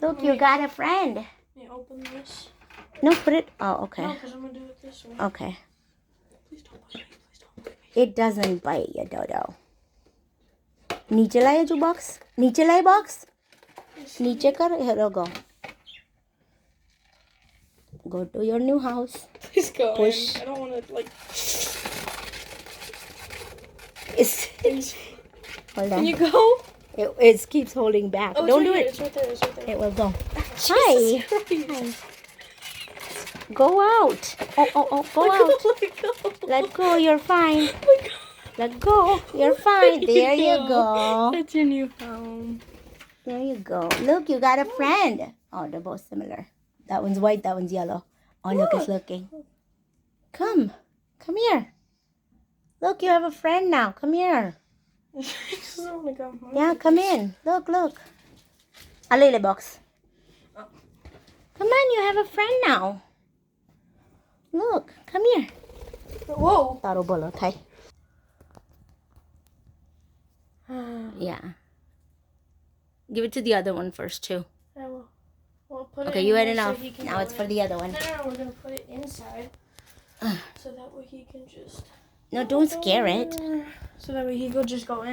Look, you got a friend. Let me open this. No, put it. Oh, okay. No, because I'm going to do it this way. Okay. Please don't bite me. Please don't bite me. It doesn't bite you, Dodo. नीचे लाए जो box नीचे लाए box नीचे कर here go go to your new house. Please go Push. in. I don't want to, like... It's hold Can on. you go? It keeps holding back. Oh, Don't it's do right it. There. It's right there. It's right there. It will go. Jesus Hi. Christ. Go out. Oh, go out. Let go. Let go. You're fine. Let go. Let go. You're fine. There you go. That's your new home. There you go. Look, you got a friend. Oh, they're both similar. That one's white. That one's yellow. Oh, look, it's looking. Come. Come here. Look, you have a friend now. Come here. I just don't want to go home. Yeah, come in. Look. Alele box. Oh. Come on, you have a friend now. Look, come here. Whoa. Taro bolo thai. Yeah. Give it to the other one first too. I will. We'll put Okay, it you in had there enough. So he can Now go it's for in. the other one. No, we're going to put it inside. So that way he can just... No, don't scare it. So that way he could just go in.